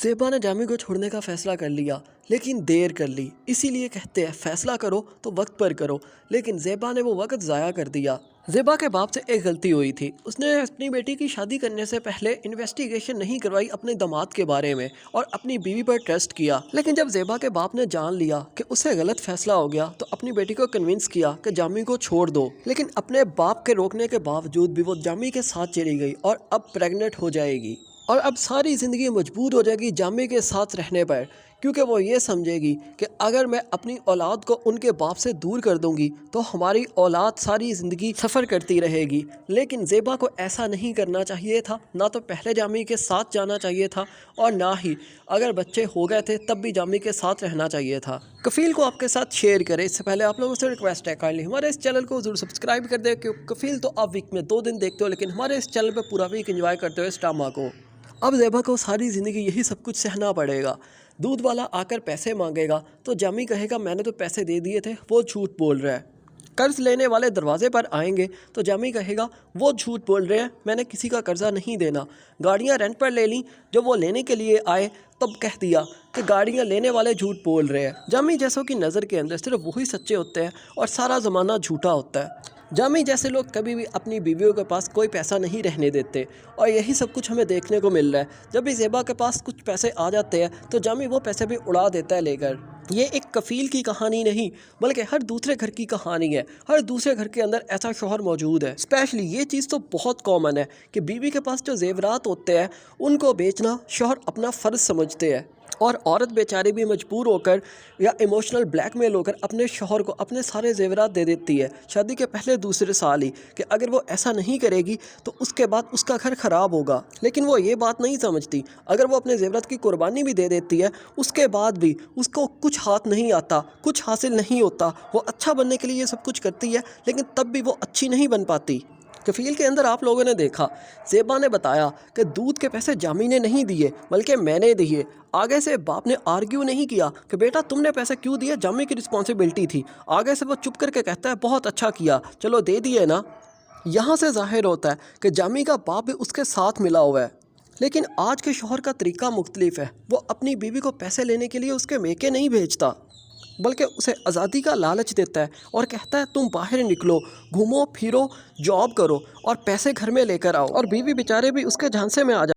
ज़ेबा ने जामी को छोड़ने का फ़ैसला कर लिया, लेकिन देर कर ली। इसीलिए कहते हैं फ़ैसला करो तो वक्त पर करो, लेकिन ज़ेबा ने वो वक्त ज़ाया कर दिया। ज़ेबा के बाप से एक गलती हुई थी। उसने अपनी बेटी की शादी करने से पहले इन्वेस्टिगेशन नहीं करवाई अपने दामाद के बारे में और अपनी बीवी पर ट्रस्ट किया। लेकिन जब ज़ेबा के बाप ने जान लिया कि उससे गलत फ़ैसला हो गया तो अपनी बेटी को कन्विंस किया कि जामी को छोड़ दो। लेकिन अपने बाप के रोकने के बावजूद भी वो जामी के साथ चली गई और अब प्रेग्नेंट हो जाएगी और अब सारी ज़िंदगी मजबूर हो जाएगी जामी के साथ रहने पर, क्योंकि वो ये समझेगी कि अगर मैं अपनी औलाद को उनके बाप से दूर कर दूंगी तो हमारी औलाद सारी ज़िंदगी सफ़र करती रहेगी। लेकिन ज़ेबा को ऐसा नहीं करना चाहिए था, ना तो पहले जामी के साथ जाना चाहिए था और ना ही अगर बच्चे हो गए थे तब भी जामी के साथ रहना चाहिए था। कफ़ील को आपके साथ शेयर करें। इससे पहले आप लोगों से रिक्वेस्ट है, काइंडली हमारे इस चैनल को ज़रूर सब्सक्राइब कर दें, क्योंकि कफ़ील तो आप वीक में 2 दिन देखते हो, लेकिन हमारे इस चैनल पर पूरा वीक एंजॉय करते हो इस ड्रामा को। अब ज़ेबा को सारी ज़िंदगी यही सब कुछ सहना पड़ेगा। दूध वाला आकर पैसे मांगेगा तो जामी कहेगा मैंने तो पैसे दे दिए थे, वो झूठ बोल रहा है। कर्ज़ लेने वाले दरवाजे पर आएंगे तो जामी कहेगा वो झूठ बोल रहे हैं, मैंने किसी का कर्जा नहीं देना। गाड़ियाँ रेंट पर ले लीं, जब वो लेने के लिए आए तब कह दिया कि गाड़ियाँ लेने वाले झूठ बोल रहे हैं। जामी जैसों की नज़र के अंदर सिर्फ वही सच्चे होते हैं और सारा ज़माना झूठा होता है। जामी जैसे लोग कभी भी अपनी बीवियों के पास कोई पैसा नहीं रहने देते और यही सब कुछ हमें देखने को मिल रहा है। जब भी ज़ेबा के पास कुछ पैसे आ जाते हैं तो जामी वो पैसे भी उड़ा देता है लेकर। ये एक कफ़ील की कहानी नहीं बल्कि हर दूसरे घर की कहानी है। हर दूसरे घर के अंदर ऐसा शौहर मौजूद है। स्पेशली ये चीज़ तो बहुत कॉमन है कि बीवी के पास जो ज़ेवरात होते हैं उनको बेचना शौहर अपना फ़र्ज़ समझते हैं और औरत बेचारी भी मजबूर होकर या इमोशनल ब्लैकमेल होकर अपने शौहर को अपने सारे ज़ेवरात दे देती है शादी के पहले दूसरे साल ही, कि अगर वो ऐसा नहीं करेगी तो उसके बाद उसका घर ख़राब होगा। लेकिन वो ये बात नहीं समझती, अगर वो अपने ज़ेवरात की कुर्बानी भी दे देती है उसके बाद भी उसको कुछ हाथ नहीं आता, कुछ हासिल नहीं होता। वो अच्छा बनने के लिए ये सब कुछ करती है लेकिन तब भी वो अच्छी नहीं बन पाती। कफ़ील के अंदर आप लोगों ने देखा, ज़ेबा ने बताया कि दूध के पैसे जामी ने नहीं दिए बल्कि मैंने दिए। आगे से बाप ने आर्ग्यू नहीं किया कि बेटा तुमने पैसे क्यों दिए, जामी की रिस्पॉन्सिबिलिटी थी। आगे से वो चुप करके कहता है बहुत अच्छा किया, चलो दे दिए ना। यहाँ से ज़ाहिर होता है कि जामी का बाप भी उसके साथ मिला हुआ है। लेकिन आज के शौहर का तरीका मुख्तलिफ है। वो अपनी बीवी को पैसे लेने के लिए उसके मेके नहीं भेजता बल्कि उसे आज़ादी का लालच देता है और कहता है तुम बाहर निकलो, घूमो फिरो, जॉब करो और पैसे घर में लेकर आओ। और बीवी बेचारे भी उसके झांसे में आ